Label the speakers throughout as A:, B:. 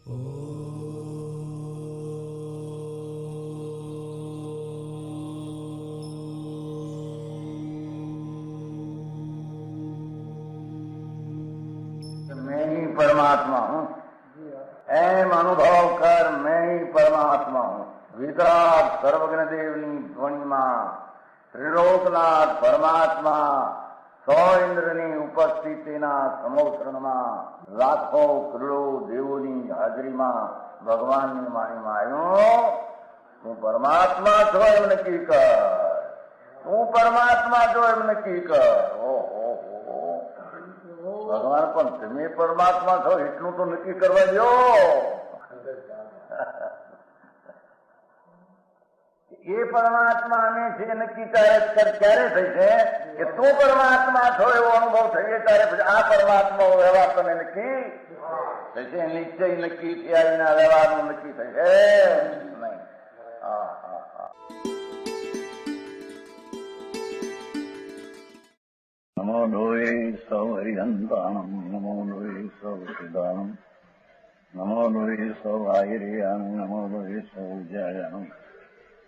A: मैं ही परमात्मा हूँ, एम अनुभव कर मैं ही परमात्मा हूँ। वितराग सर्वज्ञ देवनी ध्वनिमा त्रिलोकनाथ परमात्मा सौ इंद्રની ઉપસ્થિતિના સમોત્સવમાં લાખો કરોડો દેવોની હાજરીમાં ભગવાનની વાણીમાં આવ્યો, તું પરમાત્મા છો એમ નક્કી કર, તું પરમાત્મા છો એમ નક્કી કર. ઓહો, ભગવાન પણ તમે પરમાત્મા છો એટલું તો નક્કી કરવા દો. એ પરમાત્માને જે નક્કી ક્યારે થઈ છે કે તું પરમાત્મા છો એવો અનુભવ થઈએ ત્યારે પછી આ પરમાત્મા વ્યવહાર તને નક્કી થશે. નિશ્ચય નક્કી થયા વિના વ્યવહારનું નક્કી થશે નહીં.
B: નમો લોહે સૌ હરિહંતાણમ, નમો લોહે સૌ સિદ્ધાણમ, નમો લોહે સૌ આહિર્યાણમ, નમો લોહે સૌ જયાણમ,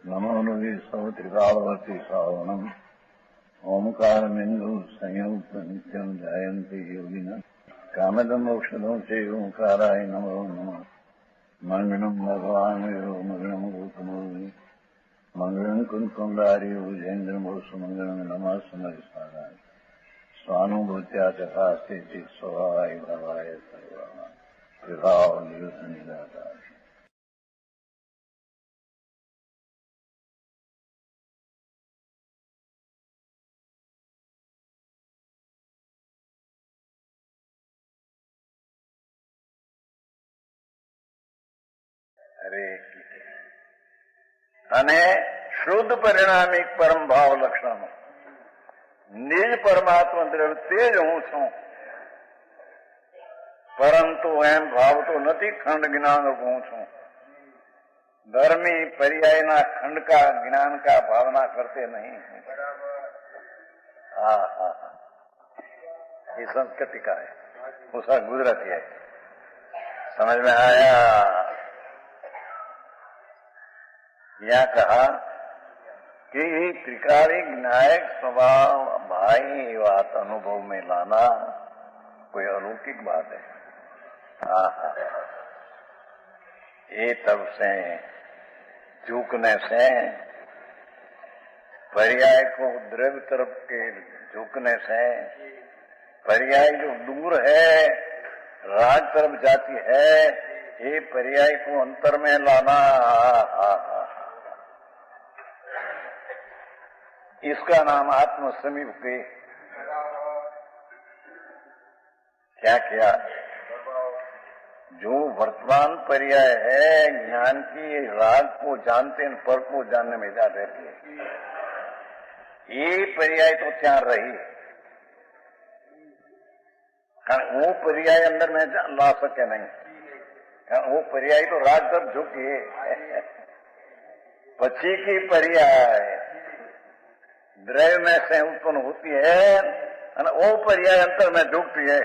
B: નમો લોહે સૌ ત્રિકાળવતી શ્રાવણમ. ઓમકારમિંદુ સંયુક્ત નિત્યમ જાયંતિ યોગિના કામદમ ઔષધો છે ઓંકારાય નમો નમઃ. મંગળમ ભગવાન મંગળમ ગૌતમોર્મિ મંગળમ કુંકુંડારી ભુજેન્દ્રમો સુમંગળમ નમઃ સમરિષ્ઠાય સ્વાનુભૂત્યા તથા સ્થિતિ સ્વભાવાય ભાવાય સર્વા વિભાવ નિયુત નિરાકાર.
A: અને શુદ્ધ પરિણામિક પરમ ભાવ લક્ષણો નિજ પરમાત્મા દ્રવ્ય તે જ હું છું, પરંતુ એમ ભાવતો નથી ખંડ જ્ઞાન હું છું. धर्मी पर्यायना खंड का ज्ञान का भावना करते नहीं. हाँ हाँ, ये संस्कृति का है, उसका गुजराती है. समझ में आया? यह कहा कि त्रिकालिक न्यायिक स्वभाव भाई ये बात अनुभव में लाना कोई अलौकिक बात है. हाँ हाँ, ये तब से झुकने से पर्याय को द्रव्य तरफ के झुकने से पर्याय जो दूर है राग तरफ जाती है, ये पर्याय को अंतर में लाना. इसका नाम आत्म समीप के क्या किया? जो वर्तमान पर्याय है ज्ञान की, राग को जानते हैं, पर को जानने में जा रहती है. ये पर्याय तो क्या रही, कारण वो पर्याय अंदर में ला सके नहीं, कारण वो पर्याय तो राग तक झुकी है. पक्षी की पर्याय द्रव्य में से उत्पन्न होती है और वो पर्याय अंतर में झुकती है.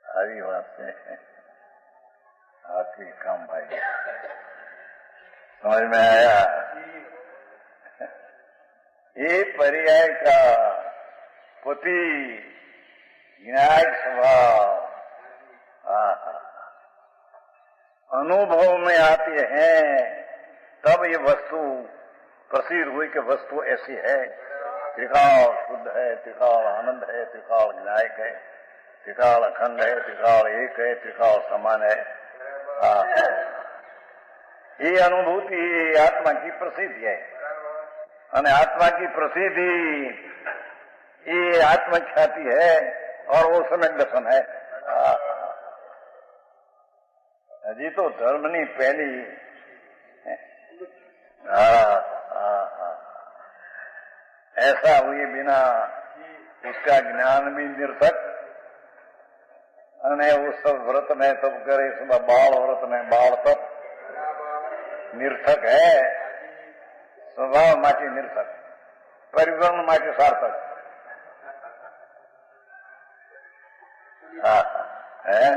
A: सारी बात है. आखिरी काम भाई समझ में आया? ये पर्याय का पति न्यायिक स्वभाव अनुभव में आती है, तब ये वस्तु प्रसिद्ध हुई कि वस्तु ऐसी है. त्रिकाल शुद्ध है, त्रिकाल आनंद है, त्रिकाल न्यायिक है, त्रिकाल अखंड है, त्रिकाल एक है, त्रिकाल समान है. ये अनुभूति आत्मा की प्रसिद्धि है. અને आत्मा की प्रसिद्धि ये आत्मख्याति है और वो सम्यक दर्शन है. हजी तो धर्मनी पहली ऐसा हुए बिना उसका ज्ञान भी निरर्थक, અને वो सब व्रत ने तब करे, इसमें बाल व्रत ने बाल तप निरर्थक है. स्वभाव माटे निरर्थक, परिवर्तन माटे सार्थक. है?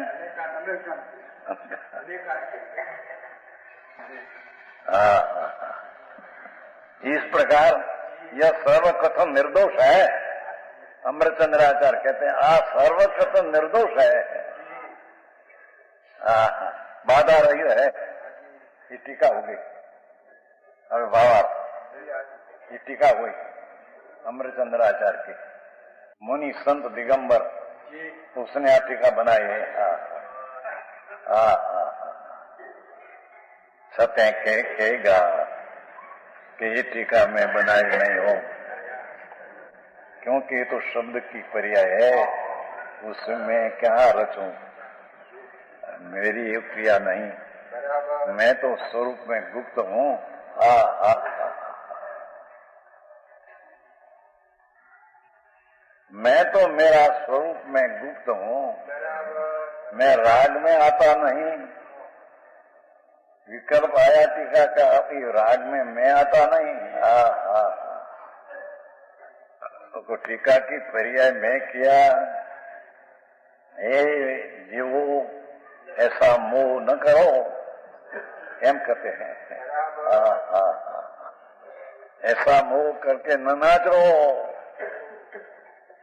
A: इस प्रकार यह सर्वकथन निर्दोष है। अमृतचंद्राचार्य कहते हैं आ सर्वकथन निर्दोष है, बाधा रही है। ये टीका हो गई। अभी भावार्थ ये टीका हुई अमृतचंद्राचार्य की। मुनि संत दिगंबर उसने आ टीका बनाई है। सत्य कहेगा कि ये टीका मैं बनाई नहीं हो, क्योंकि ये तो शब्द की पर्याय है, उसमें क्या रचूं, मेरी ये क्रिया नहीं, मैं तो स्वरूप में गुप्त हूं। मैं तो मेरा स्वरूप में गुप्त हूं, मैं राग में आता नहीं। विकल्प आया टीका का कि राग में मैं आता नहीं। तो टीका की पर्याय मैं किया। हे जीवो ऐसा मोह न करो, एम कहते हैं। ऐसा मोह करके न नाचो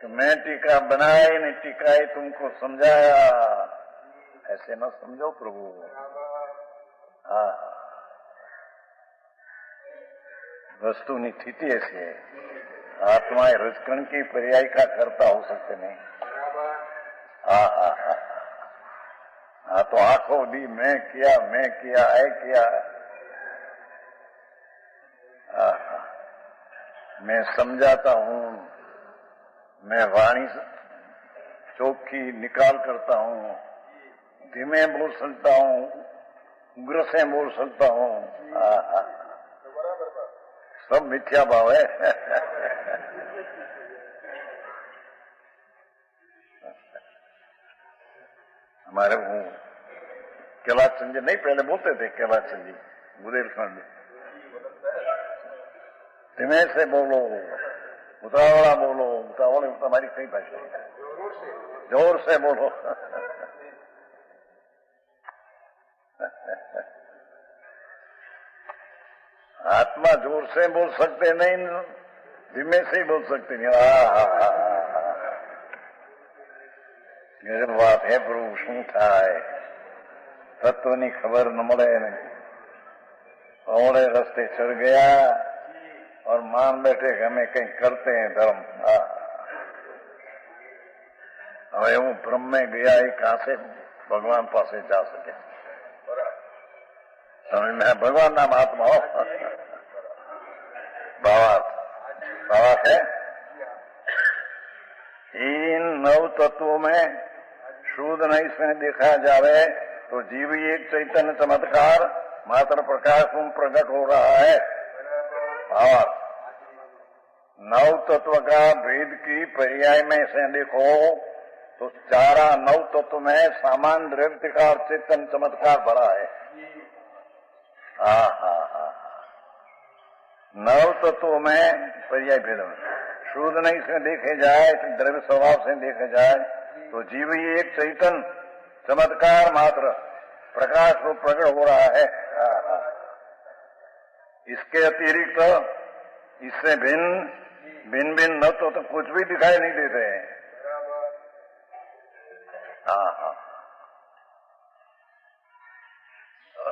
A: तो मैं टीका बनाई नहीं, टीका ही तुमको समझाया, ऐसे न समझो प्रभु। वस्तुनी स्थिति ऐसी है, आत्मा रजकण की पर्याय का करता हो सकते नहीं। तो आंखों दी मैं किया ऐ किया। मैं समझाता हूँ, मैं वाणी चौखी निकाल करता हूँ, धीमे बोल सकता हूँ, उग्र से बोल सकता हूँ। सब मिथ्या भाव है। हमारे वो कैलाश चंद जी नहीं पहले बोलते थे, कैलाश चंद जी बुदेलखंड, धीमे से बोलो, उतावला बोलो, उतावले हमारी कई भाषा है, जोर से बोलो। आत्मा जोर से बोल सकते नहीं, धीमे से ही बोल सकते नहीं। मेरे बात है प्रभु શું થાય, તત્વની ખબર ન મળે ને औड़े रास्ते चढ़ गया और मान बैठे कि हमें कहीं करते हैं धर्म। હવે હું બ્રહ્મ में गया ही कहां से भगवान पासे जा सके। समझ में भगवान नाम आत्मा हो। भावार्थ है इन नव तत्वों में शुद्ध नहीं से देखा जावे तो जीव ही एक चैतन्य चमत्कार मात्र प्रकाश में प्रकट हो रहा है। भावार्थ नव तत्व का भेद की पर्याय में से देखो तो चारा नव तत्व में सामान्य द्रव्य का चेतन चमत्कार भरा है। नव तत्व में पर्याय भेद शुद्ध नहीं से देखे जाए, द्रव्य स्वभाव से देखे जाए तो जीव ही एक चैतन चमत्कार मात्र प्रकाश को प्रकट हो रहा है। इसके अतिरिक्त इससे भिन्न न तो कुछ भी दिखाई नहीं देते हैं।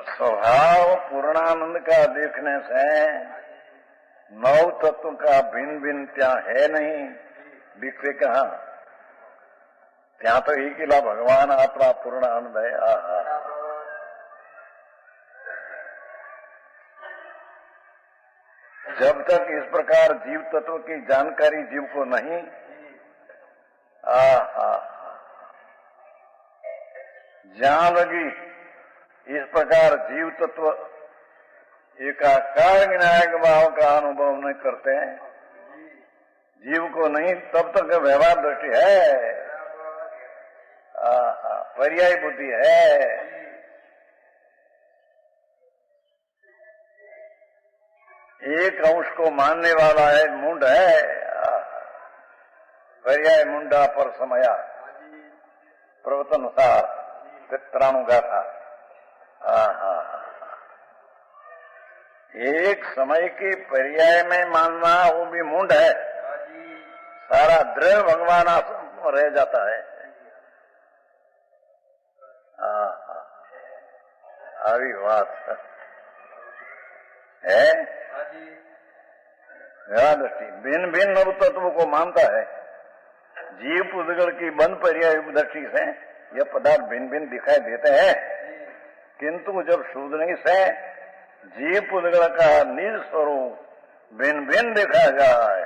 A: स्वभाव पूर्णानंद का देखने से नव तत्व का भिन्न त्या है नहीं, दिखते कहा त्या तो एक ही भगवान आत्मा पूर्णानंद है। जब तक इस प्रकार जीव तत्व की जानकारी जीव को नहीं जहां लगी इस प्रकार जीव तत्व एकाकार विनायक भाव का अनुभव नहीं करते हैं, जीव को नहीं, तब तक व्यवहार दृष्टि है, पर्याय बुद्धि है। एक अंश को मानने वाला है मुंड है, पर्याय मुंडा पर समया, प्रवचनसार चित्राणु गाथा। एक समय के पर्याय में मानना वो भी मूंड है, सारा दृढ़ भगवान रह जाता है। આવી વાત है। दृष्टि भिन्न भिन्न तत्व को मानता है। जीव पुद्गल की बंद पर्याय दृष्टि से यह पदार्थ भिन्न भिन्न दिखाई देते हैं, किंतु जब शूद्र से जीव पुद्गल का निज स्वरूप भिन्न भिन्न देखा जाए,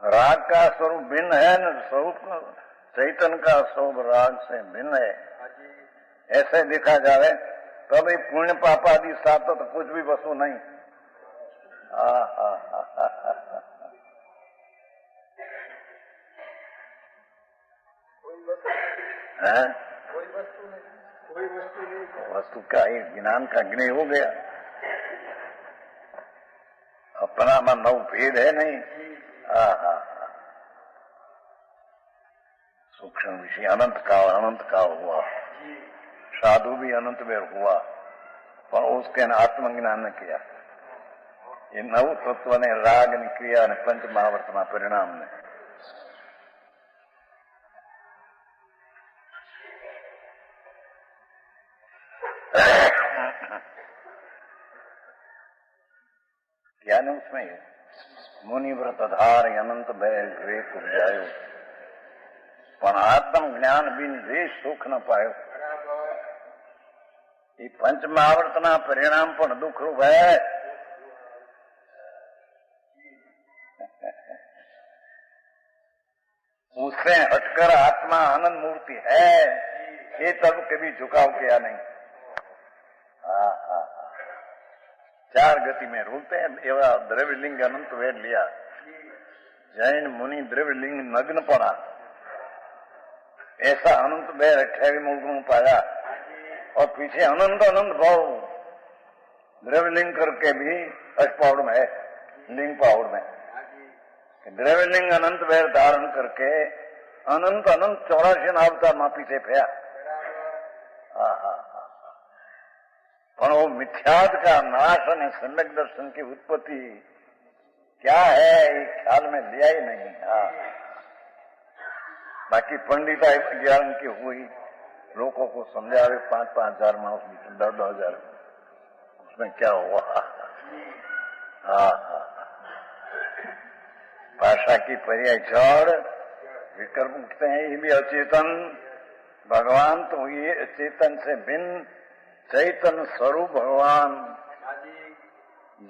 A: राग का स्वरूप भिन्न है न, स्वरूप चैतन्य का स्वरूप राग से भिन्न है, ऐसे देखा जाए तभी पुण्य पाप आदि साथ तो कुछ भी वस्तु नहीं। वस्तु का ही ज्ञान का ज्ञ हो गया, अपना में नव भेद है नहीं। सूक्ष्म विषय अनंत का हुआ, साधु भी अनंत बेर हुआ, पर उसके आत्मज्ञान ने किया। ये नव तत्व ने राग ने क्रिया ने पंच महावर्तना परिणाम ने क्या ने उसमें मुनि व्रत धार अनंत भय विवेक उपजायो, पण आत्म ज्ञान बिन वे सुख न पायो। ये पंच महावर्तना परिणाम पण दुख रूप है। उससे हटकर आत्मा आनंद मूर्ति है, ये तब कभी झुकाव किया नहीं। चार गति में रूलते हैं एवं द्रव्यलिंग अनंत वेद लिया। जैन मुनि द्रव्यलिंग नग्न पड़ा, ऐसा अनंत वेद 28 मुल्क में पाया, और पीछे अनंत अनंत भाव द्रव्यलिंग करके भी अष्टपाउड़ में है, लिंग पाउड़ में द्रव्यलिंग अनंत वेद धारण करके अनंत अनंत 84 अवतार में पीछे फया। पण वो मिथ्याद का नाश और सम्यक दर्शन की उत्पत्ति क्या है ये ख्याल में लिया ही नहीं। बाकी पंडिता ज्ञान की हुई, लोगों को समझावे 5-5 हजार माउस 10-10 हजार, उसमें क्या हुआ। भाषा की पर्याय जड़ विकल्प उठते हैं, ये भी अचेतन। भगवान तो ये अचेतन से भिन्न चैतन्य स्वरूप भगवान,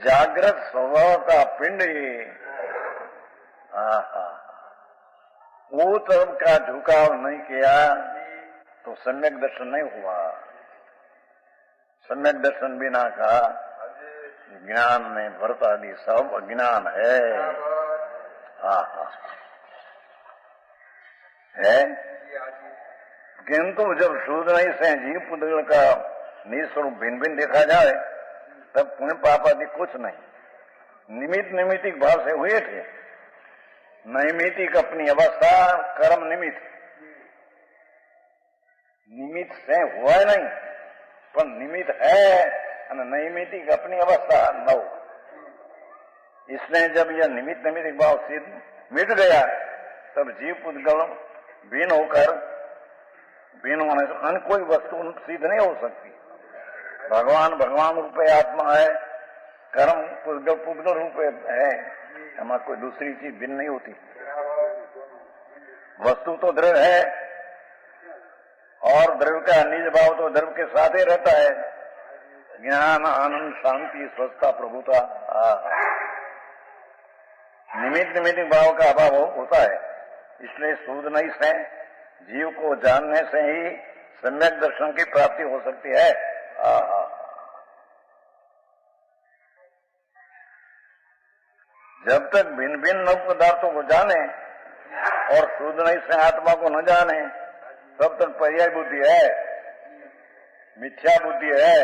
A: जागृत स्वभाव का पिंड ये। वो तरफ का झुकाव नहीं किया तो सम्यक दर्शन नहीं हुआ। सम्यक दर्शन बिना का ज्ञान में व्रत आदि सब अज्ञान है। है किंतु जब शूद्र से जीव पुद्गल का निस्वरूप भिन्न भिन्न देखा जाए तब पुण्य पाप आदि कुछ नहीं, निमित्त निमित्तिक भाव से हुए थे। नैमित्तिक अपनी अवस्था कर्म निमित्त, निमित्त से हुआ नहीं पर निमित्त है, नैमित्तिक अपनी अवस्था नव। इसलिए जब यह निमित्त निमित्तिक भाव सिद्ध मिट गया तब जीव पुद्गल भिन्न होकर, भिन्न होने से अन्य कोई वस्तु सिद्ध नहीं हो सकती। भगवान भगवान रूप आत्मा है, कर्म पुद्गल पुद्गल रूप है, हमारा कोई दूसरी चीज भिन्न नहीं होती। वस्तु तो द्रव्य है और द्रव्य का निज भाव तो द्रव्य के साथ ही रहता है। ज्ञान आनंद शांति स्वस्थता प्रभुता, निमित्त निमित्त भाव का अभाव होता है। इसलिए शूद्र नहीं से जीव को जानने से ही सम्यक दर्शन की प्राप्ति हो सकती है। जब तक भिन्न भिन्न नव पदार्थों को जाने और शूद्र नहीं से आत्मा को न जाने तब तक पर्याय बुद्धि है, मिथ्या बुद्धि है।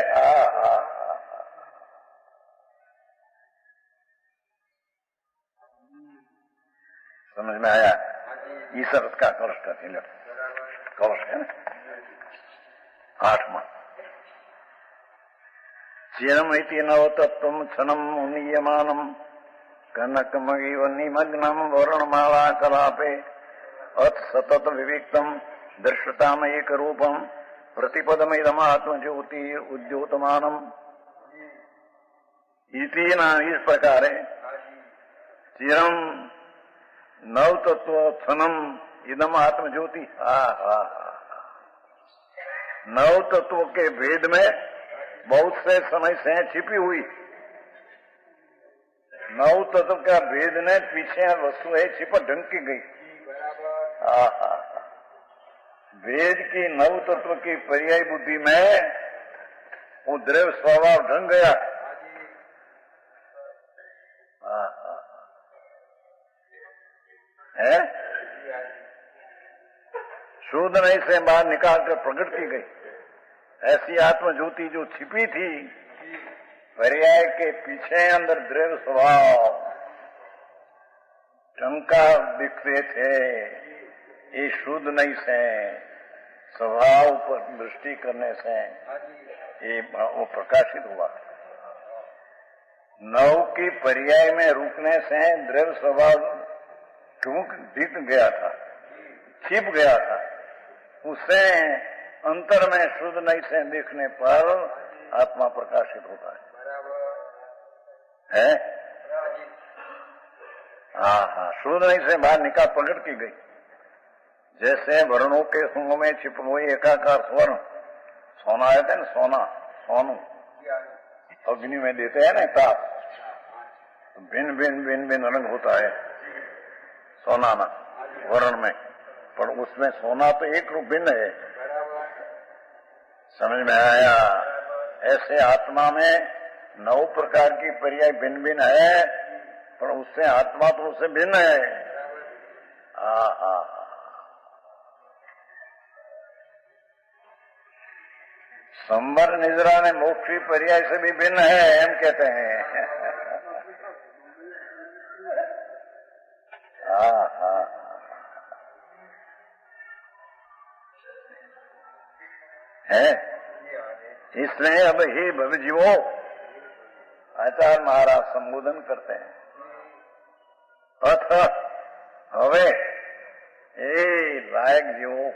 A: समझ में आया? इस अर्थ का कलश का तिलक, कलश है ना 8वां। चिरम इति नवतत्वम क्षणम उन्नीयमानम कनकमगिव निमग्नम वर्णमाला कलापे अथ सतत विविक्तम दृश्यताम एक रूपम प्रतिपदमिदमात्म ज्योति उद्योतमानम इति न इस प्रकार चिरम नव तत्व क्षणम इदम आत्म ज्योति। नव तत्व के भेद में बहुत से समय से छिपी हुई, नव तत्व का भेद ने पीछे वस्तु है छिपा ढंकी गई। वेद की नव तत्व की पर्याय बुद्धि में वो द्रव्य स्वभाव ढंग गया। है शुद्ध नहीं से बाहर निकाल कर प्रकट की गई। ऐसी आत्म ज्योति जो छिपी थी पर्याय के पीछे अंदर द्रव्य स्वभाव टंका दिखते थे, ये शुद्ध नहीं से स्वभाव पर दृष्टि करने से ये वो प्रकाशित हुआ। नव की पर्याय में रुकने से द्रव्य स्वभाव टूक दिख गया था, छिप गया था। उससे अंतर में शुद्ध नहीं से देखने पर आत्मा प्रकाशित होता है। हाँ, शुद्ध नहीं से बाहर निकाल प्रकट की गई। जैसे वर्णों के संग में छिप हुई एकाकार स्वर्ण, सोना आते ना, सोना सोनू अग्नि में देते हैं ना ताप, भिन्न भिन्न भिन्न भिन्न रंग होता है सोना ना वर्ण में, पर उसमें सोना तो एक रूप भिन्न है। समझ में आया? ऐसे आत्मा में 9 प्रकार की पर्याय भिन्न भिन्न है, पर उससे आत्मा तो उससे भिन्न है। संबर निजरा ने मोक्षी पर्याय से भी भिन्न है, हम कहते हैं। है इसलिए अब ही भवजीवो आचार्य महाराज संबोधन करते हैं। अथ हवे ए लायक जीवो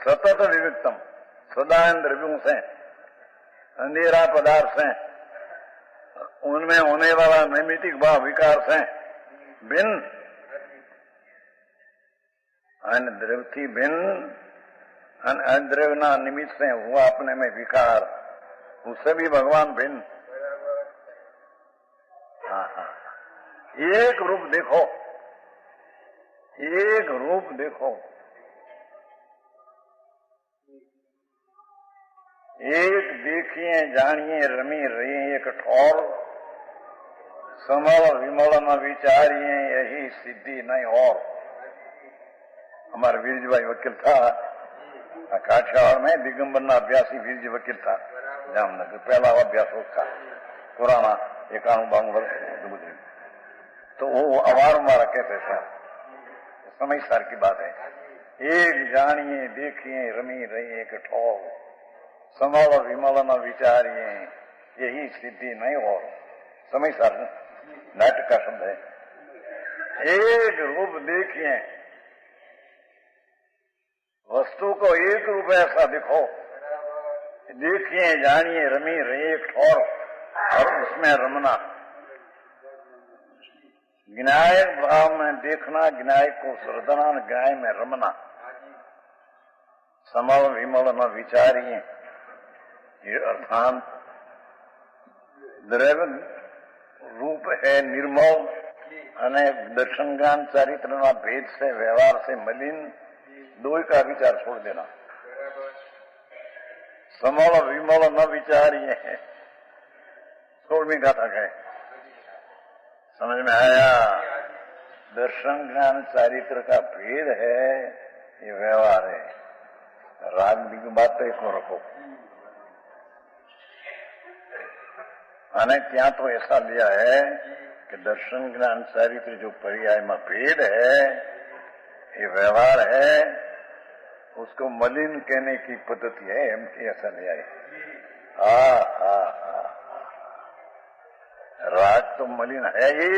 A: सतत विविक्तम, सदा इन द्रव्यों से अंधेरा पदार्थ से उनमें होने वाला नैमितिक भाव विकार से भिन्न, अन्य द्रव्य थी भिन्न, द्रव्यना निमित्त से हुआ अपने में विकार, उससे भी भगवान भिन्न। एक रूप देखो, एक रूप देखो, एक देखिए जानिए रमी रही एक ठौर, समल विमल न विचारिए यही सिद्धि नहीं और। हमारा वीरजी भाई वकील था काठियावाड़ में, दिगंबरना अभ्यासी वीरजी वकील था जामनगर, पहला अभ्यास उसका पुराना 91 वर्ष गुजरे। तो वो अवार मारा कहते थे, समय सार की बात है। एक जानिए देखिए रमी रही एक ठौर, समल विमल न विचारिए यही सिद्धि नहीं और। समय सार नाटक का शब्द है। एक रूप देखिए, वस्तु को एक रूप ऐसा दिखो, देखिए जानिए रमी रही एक ठौर, और उसमें रमना, ज्ञायक भाव में देखना, ज्ञायक को श्रद्धना, ज्ञाय में रमना। समल विमल न विचारिए, ये अर्थात द्रव्य रूप है निर्मल અને दर्शन ज्ञान चारित्र भेद से व्यवहार से मलिन, दो का विचार छोड़ देना। समल विमल न विचारिए, 16वीं गाथा है। समझ में आया? दर्शन ज्ञान चारित्र का भेद है, ये व्यवहार है। राग की बात तो इसको रखो। અને ત્યાં તો ऐसा लिया है कि दर्शन ज्ञान चारित्र जो पर्याय में भेद है, ये व्यवहार है, उसको मलिन कहने की पद्धति है। एम की ऐसा नहीं आई। राग तो मलिन है ही।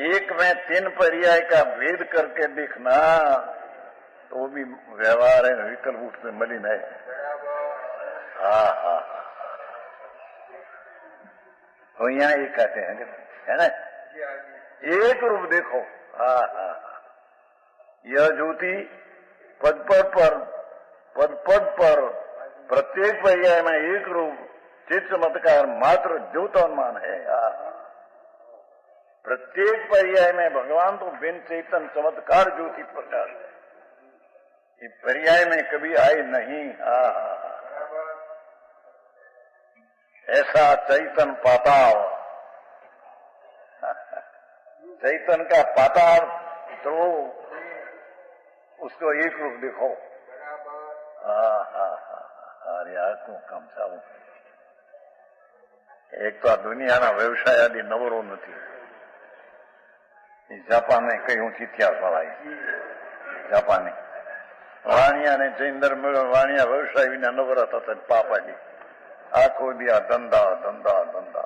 A: एक में 3 पर्याय का भेद करके देखना तो वो भी व्यवहार है, विकल्प रूप से मलिन है। तो यहाँ ये कहते हैं, है ना, एक रूप देखो। यह ज्योति पद पद पर प्रत्येक पर्याय में एक रूप चित्त चमत्कार मात्र ज्योतोन्मान है। प्रत्येक पर्याय में भगवान तो बिन चेतन चमत्कार ज्योति प्रकाश है। ये पर्याय में कभी आए नहीं। ऐसा चैतन पाताल, चैतन का पाताल तो उसको एक रूप देखो। अरे को कम साबू एक तो आ दुनियाना व्यवसाय आदि नवरो नहीं। जापाने कहूं इतिहास वाला जापानी वाणिया ने चंदर वाणिया व्यवसाय विना नवरा था पापा जी आखो दिया धंधा धंधा धंधा।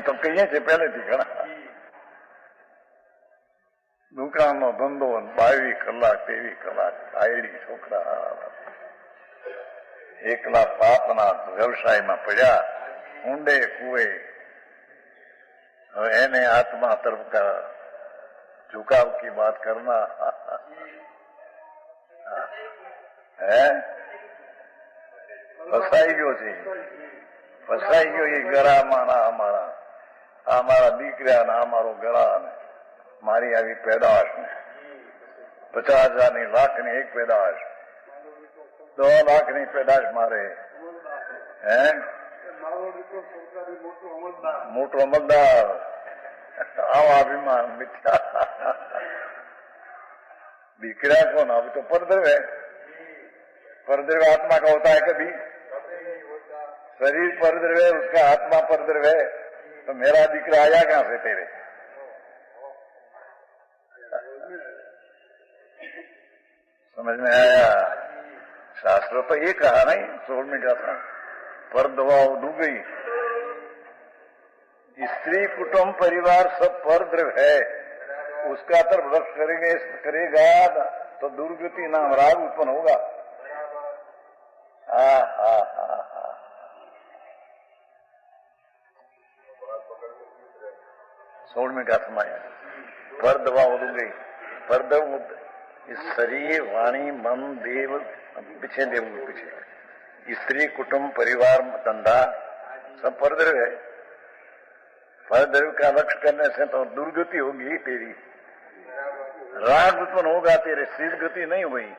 A: तो कही છે પહેલેથી ઘણા દુકાનનો ધંધો 22 કલાક 23 કલાક આયડી છોકરા એકલા પાપના વ્યવસાયમાં પડ્યા ઊંડે કુએ। એને आत्मा तरफ का झुकाव की बात करना है। फसाई गयो છે, फसाई गयो ये गरामाना हमारा दीकरा ने हमारो गरा ने मारी आवी पैदाश ने 50,000 ની लाख ની एक पैदाश 2 लाख ની पैदाश मारे हैं। मोटो अमलदार आवा अभिमान मिथ्या दीकरा कौन? अभी तो परद्रव है। परद्रव आत्मा का होता है कभी? शरीर परद्रव है, उसका आत्मा परद्रव है। तो मेरा दीकरा आया कहां से तेरे? समझ में आया? शास्त्र तो ये कहा नहीं 16वीं गाथा पर दवा डूब गई। स्त्री कुटुंब परिवार सब परद्रव है, उसका तरफ लक्ष्य करेगा तो दुर्गति नाम राग उत्पन्न होगा। सोल में गाथ माया पर दवा उड़ गई। पर इस शरीर वाणी मन देव पीछे देव पीछे स्त्री कुटुंब परिवार धंधा सब परद्रव है। परद्रव का लक्ष्य करने से तो दुर्गति होगी तेरी, राग उत्पन्न होगा तेरे, सिद्ध गति नहीं हुई।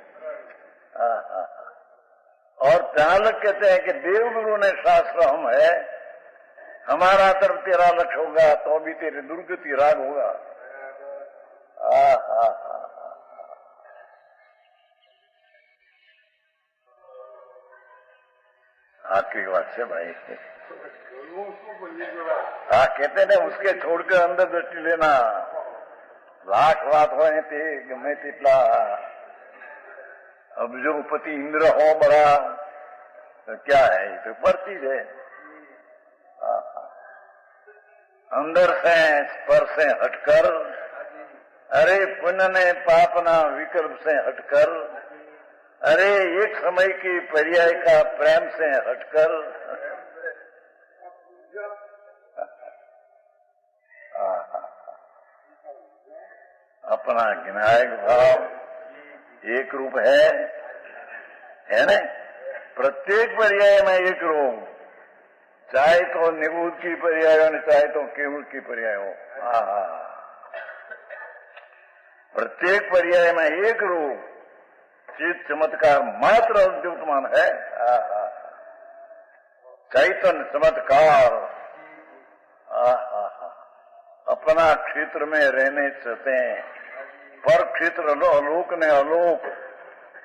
A: और चालक कहते हैं कि देवगुरु ने शास्त्र हम है, हमारा तरफ तेरा लक्ष्य होगा तो भी तेरे दुर्गति राग होगा। आखिरी बात है भाई। कहते ने उसके छोड़कर अंदर दृष्टि लेना। लाख बात हो गमे तेटला अब जो पति इंद्र हो बड़ा तो क्या है, तो परती है। अंदर से स्पर से हटकर, अरे पुण्य ने पापना विकल्प से हटकर, अरे एक समय की पर्याय का प्रेम से हटकर, अपना ज्ञायक भाव एक रूप है ना। प्रत्येक पर्याय में एक रूप, चाहे तो निबूद की पर्याय हो चाहे तो केवल की पर्याय हो। प्रत्येक पर्याय में एक रूप चित चमत्कार मात्र अद्भुतमान है। चैतन्य चमत्कार अपना क्षेत्र में रहने चाहते हैं, पर क्षेत्र अलोक ने अलोक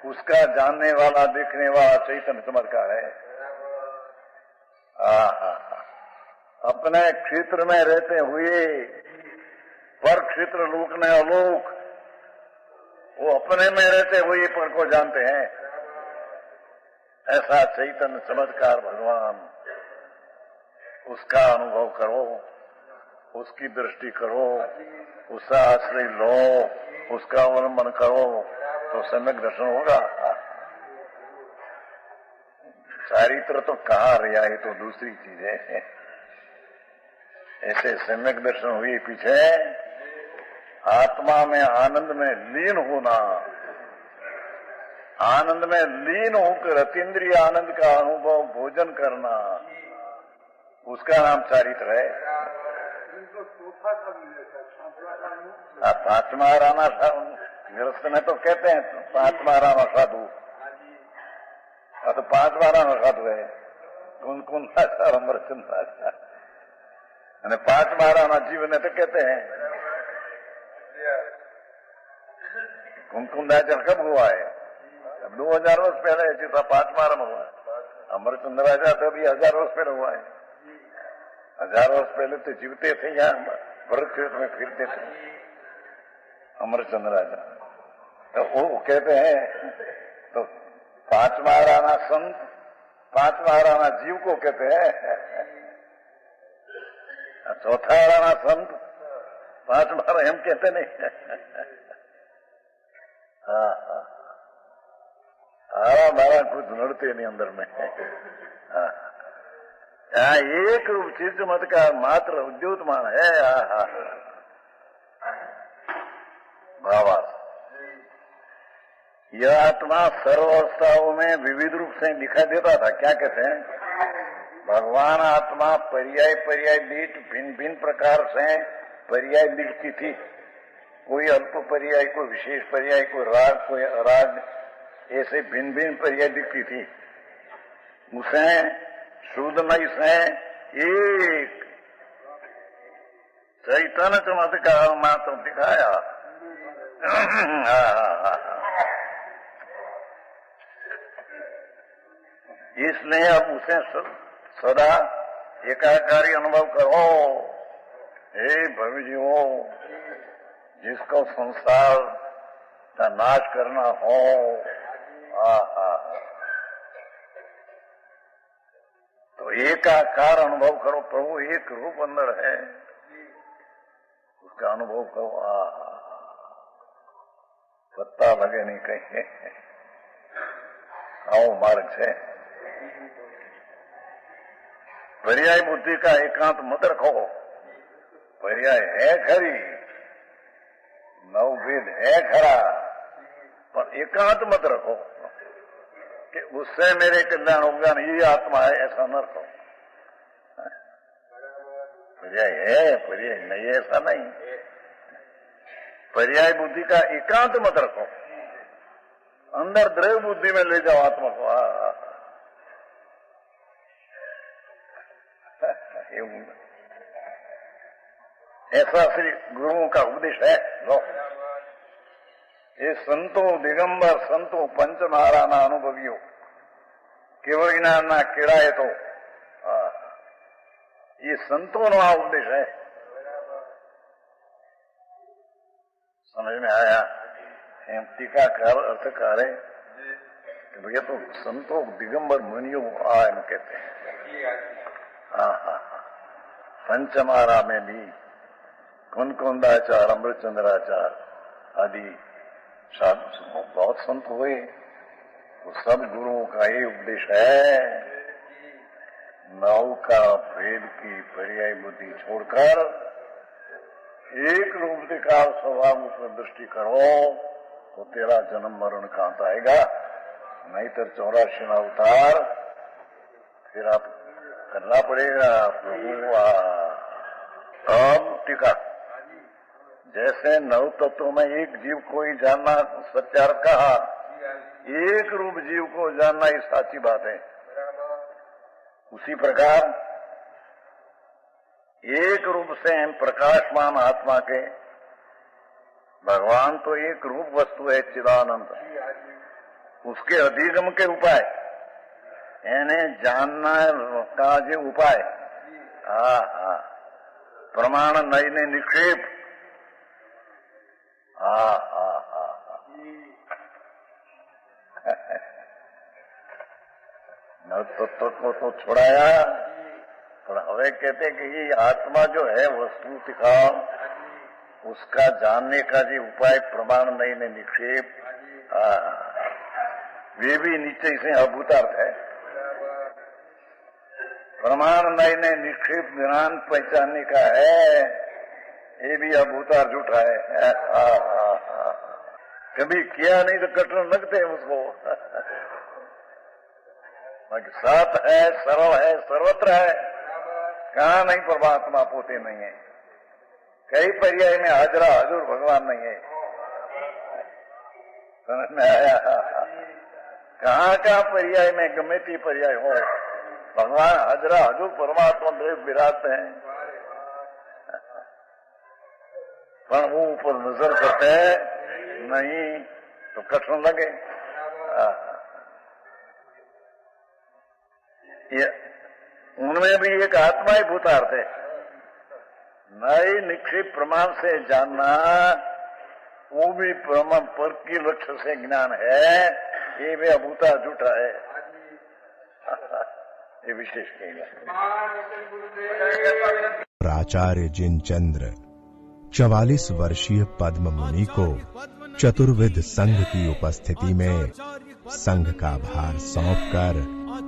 A: उसका जानने वाला देखने वाला चैतन्य चमत्कार है। अपने क्षेत्र में रहते हुए पर क्षेत्र लोक ने अलोक, वो अपने में रहते हुए पर को जानते हैं। ऐसा चैतन्य चमत्कार भगवान, उसका अनुभव करो, उसकी दृष्टि करो, उसका आश्रय लो, उसका अवलंबन करो तो सम्यक दर्शन होगा। चारित्र तो कहाँ रहा है, तो दूसरी चीज है। ऐसे सम्यक दर्शन हुए पीछे आत्मा में आनंद में लीन होना, आनंद में लीन होकर अतीन्द्रिय आनंद का अनुभव भोजन करना, उसका नाम चारित्र है। पांचवा राना गृहस्थ में तो कहते हैं पांचवा राना साधु, तो पांचवा राना साधु है कुन अमृतचंद्राचार्य, અને પાંચ મારાના જીવને તો कहते हैं। कुमकुंदाचार्य कब हुआ है? अब 2000 वर्ष पहले था, 5 मारा में हुआ है। अमरचंद्राचार्य तो अभी 1000 वर्ष पहले हुआ है। 1000 वर्ष पहले तो जीवते थे, यहाँ भरत क्षेत्र में फिरते थे अमरचंद्राचार्य। तो वो कहते हैं, तो 5 माराना संत, 5 माराना जीव को कहते हैं। चौथा राणा संत, 5 बार हम कहते नहीं। मारा कुछ नड़ते नहीं अंदर में। यहाँ एक रूप चीज मत का मात्र उद्योतमान है। भावार्थ, यह आत्मा सर्व अवस्थाओं में विविध रूप से दिखाई देता था। क्या कहते हैं? भगवान आत्मा पर्याय पर्याय दीठ भिन्न भिन्न प्रकार से पर्याय दिखती थी। कोई अल्प पर्याय, कोई विशेष पर्याय, कोई राग, कोई अराग, ऐसे भिन्न भिन्न पर्याय दिखती थी। उसे शुद्ध मई से एक चैतन्य चमत्कार मात्र दिखाया। इसलिए अब उसे सदा एकाकारी अनुभव करो। हे भविष्यों, जिसको संसार का नाश करना हो, तो एकाकार अनुभव करो। प्रभु एक रूप अंदर है, उसका अनुभव करो। पत्ता लगे नहीं कहीं। आओ मार्ग से पर्याय बुद्धि का एकांत मत रखो। पर्याय है खरी, नवभेद है खरा, पर एकांत मत रखो कि उससे मेरे कल्याण होगा, ये आत्मा है, ऐसा न रखो। पर्याय है, पर्याय नहीं, ऐसा नहीं। पर्याय बुद्धि का एकांत मत रखो, अंदर द्रव्य बुद्धि में ले जाओ आत्मा को। ऐसा श्री गुरुओं का उपदेश है। लो, ये संतो दिगंबर संतो पंचमहाराना अनुभवियो केवल ज्ञान केड़ाए तो ये संतों नो उपदेश है। समझ में आया? टीकाकार अर्थकार है कि भैया तो संतो दिगंबर मुनियों आयन कहते हैं। पंचमारा में भी कुनकुंदाचार्य, अमृतचंद्राचार्य आदि बहुत संत हुए। तो सब गुरुओं का ये उपदेश है, नौ का भेद की पर्याय बुद्धि छोड़कर एक रूप दिखार स्वभाव उसमें दृष्टि करो तो तेरा जन्म मरण कहां आएगा। नहीं तो 84 अवतार फिर आप करना पड़ेगा। प्रभु अब टीका, जैसे 9 तत्वों में एक जीव को ही जानना सत्यार्थ कहा, एक रूप जीव को जानना ही साची बात है। उसी प्रकार एक रूप से प्रकाशमान आत्मा के भगवान तो एक रूप वस्तु है, चिदानंद। उसके अधिगम के उपाय यानी जानना का जो उपाय प्रमाण नई ने निक्षेप न तत्व को तो छुड़ाया पर हवे कहते कि ये आत्मा जो है वस्तु दिखाओ उसका जानने का जो उपाय प्रमाण नई ने निक्षेप वे भी नीचे से अभूतार्थ है। प्रमाण नई ने निक्षेप ज्ञान पहचानने का है, ये भी अभूतार्थ झूठा है। कभी किया नहीं तो कठिन लगते हैं उसको। साथ है, सरल है, सर्वत्र है, कहाँ नहीं परमात्मा पोते नहीं है। कई पर्याय में हाजरा हजूर भगवान नहीं है। समझ में आया? कहाँ कहाँ पर्याय में गमेती पर्याय हो भगवान हाजरा हजूर परमात्मा देव विराट हैं, पर वो ऊपर नजर करते हैं नहीं तो कठिन लगे। उनमें भी एक आत्मा ही भूतार्थ है। नई निक्षेप प्रमाण से जानना वो भी प्रमाण पर की लक्ष्य से ज्ञान है, ये भी अभूता झूठा है। ये विशेष कहना।
C: प्राचार्य जिनचंद्र 44 वर्षीय पद्म मुनि को चतुर्विद संघ की उपस्थिति में संघ का भार सौंपकर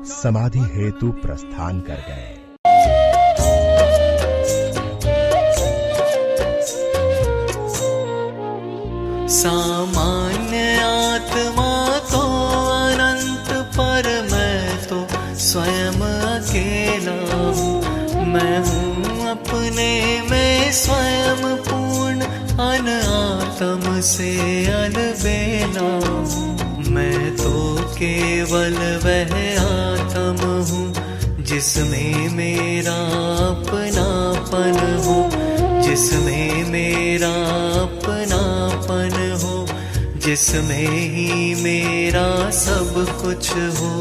C: समाधि हेतु प्रस्थान कर गए।
D: सामान्य आत्मा तो अनंत पर मैं तो स्वयं अकेला हूँ। मैं हूँ अपने में स्वयं पूर्ण, अनात्म से अलबेला हूँ। मैं तो केवल वह आत्म हूँ जिसमें मेरा अपनापन हो, जिसमें मेरा अपनापन हो, जिसमें ही मेरा सब कुछ हो।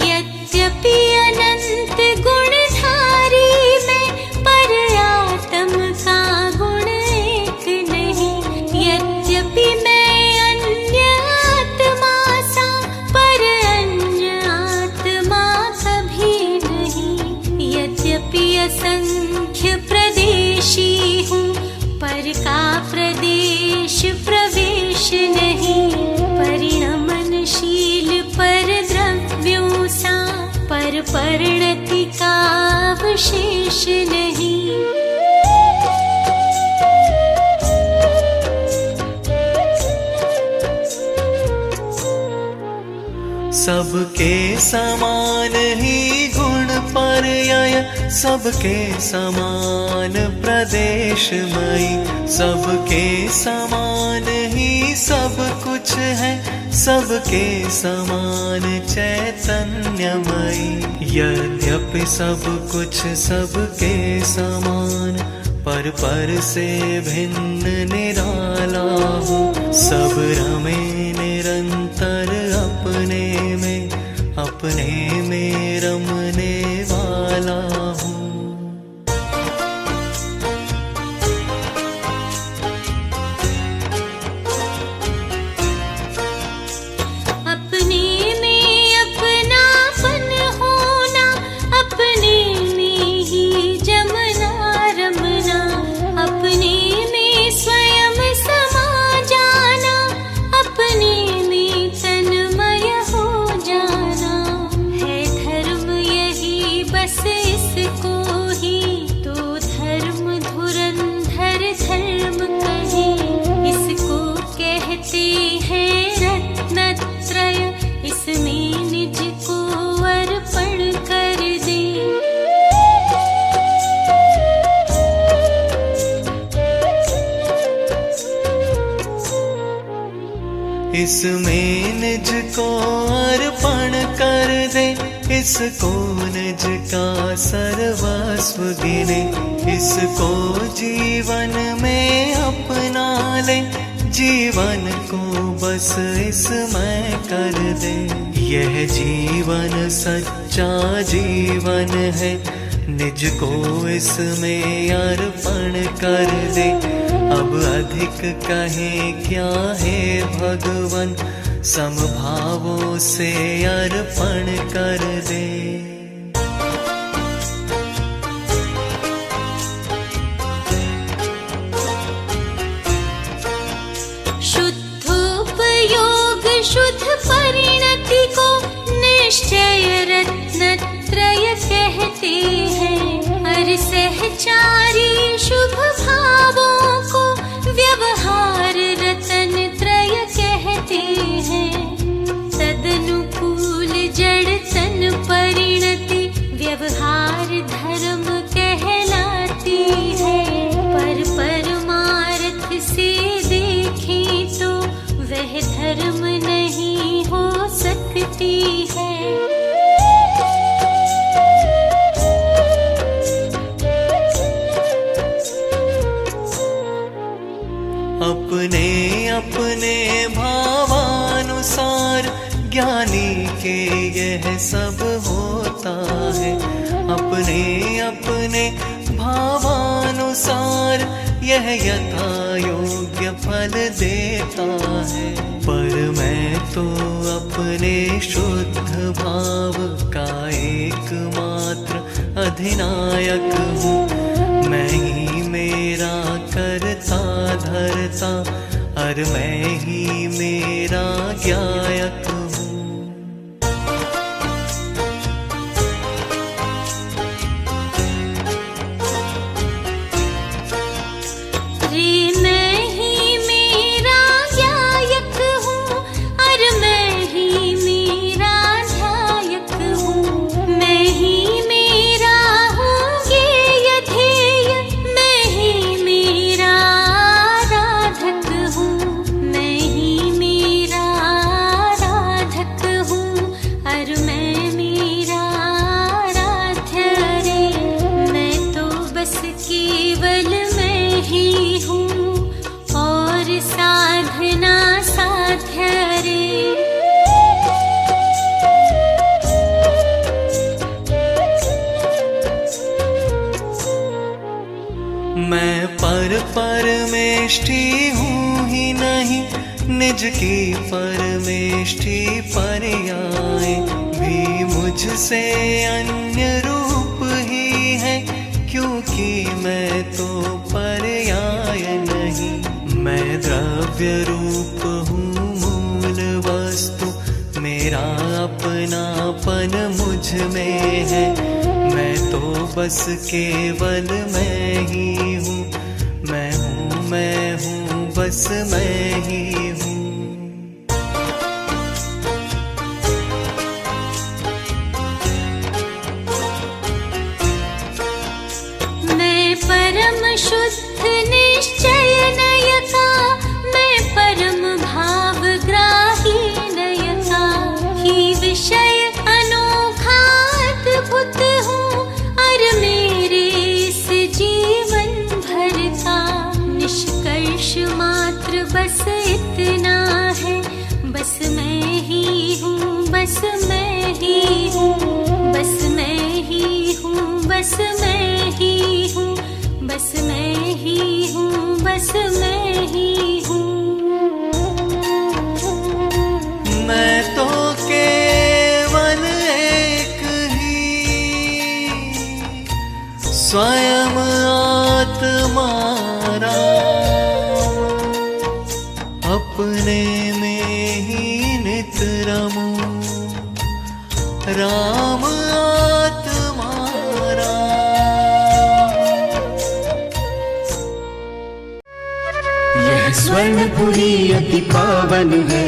E: यद्यपि अनंत गुणधारी मैं, पर आत्म का गुण एक नहीं। यद्यपि मैं अन्य आत्मा सा, पर अन्य आत्मा कभी नहीं। यद्यपि असंख्य प्रदेशी हूँ, पर का प्रदेश प्रवेश नहीं। परिणमनशील पर द्रव्यों सा, पर परिणति का अवशेष नहीं।
D: सबके समान ही गुण पर्याय, सबके समान प्रदेशमयी, सबके समान ही सब कुछ है, सबके समान चैतन्यमयी। यद्यपि सब कुछ सबके समान, पर से भिन्न निराला हूँ। सब रमे निरंतर अपने में रमने वाला हूँ।
E: अपने में अपनापन होना, अपने में ही जमना रमना, अपने में स्वयं समा जाना, अपने में तन्मय हो जाना। है धर्म यही बस इसको ही, तो धर्म धुरंधर धर्म कहे। इसको कहते हैं रत्नत्रय, इसमें निज को अर्पण कर दे।
D: इसमें निज को अर्पण कर दे, इसको निज का सर्वस्व गिने, इसको जीवन में अपना ले, जीवन को बस इसमें कर दे। यह जीवन सच्चा जीवन है, निज को इसमें अर्पण कर दे। अब अधिक कहे क्या है भगवन, समभावों से अर्पण कर दे।
E: शुद्धोपयोग शुद्ध परिणति को निश्चय रत्नत्रय कहते हैं। हर सहचारी शुभ भावों को व्यवहार रतन त्रय कहते हैं। तदनुकूल जड़ तन परिणति व्यवहार धर्म कहलाती है। पर परमार्थ से देखें तो वह धर्म नहीं हो सकती है।
D: अपने अपने भावानुसार ज्ञानी के यह सब होता है। अपने अपने भावानुसार यह यथा योग्य फल देता है। पर मैं तो अपने शुद्ध भाव का एकमात्र अधिनायक हूँ। मैं ही मेरा करता धरता, और मैं ही मेरा ज्ञायक हूँ।
E: रे मैं ही मेरा ज्ञायक हूँ, और मैं ही मेरा ध्यायक हूँ। मैं ही मेरा हूँ ज्ञेय ध्येय, मैं ही मेरा आराधक हूँ। मैं ही मेरा आराधक हूँ, और मैं मेरा आराध्य रे। मैं तो बस केवल मैं ही हूँ, और साधना साध्य रे।
D: मैं परमेष्ठी हूँ ही नहीं, निज की परमेष्ठी पर्याय भी मुझसे अन्य रूप ही है। क्योंकि मैं तो पर्याय नहीं। मैं द्रव्य रूप हूँ मूल वस्तु, मेरा अपनापन मुझ में है। मैं तो बस केवल मैं ही हूँ। मैं हूँ बस मैं ही हूँ।
E: मैं परम शुद्ध निश्चय नय का, मैं परम भाव ग्राही नय का ही विषय अनोखा अद्भुत हूँ। और मेरे इस जीवन भर का निष्कर्ष मात्र बस इतना है। बस मैं ही हूँ, बस मैं ही हूँ, बस मैं ही हूँ, बस मैं ही हूँ, बस मैं ही हूँ, बस मैं ही हूँ।
D: मैं तो केवल एक ही स्वयं आत्मा राम, अपने में ही नित रमूं। राम आत्मा राम।
F: यह स्वर्णपुरी अति पावन है।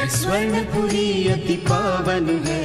F: स्वर्णपुरी अति पावन है।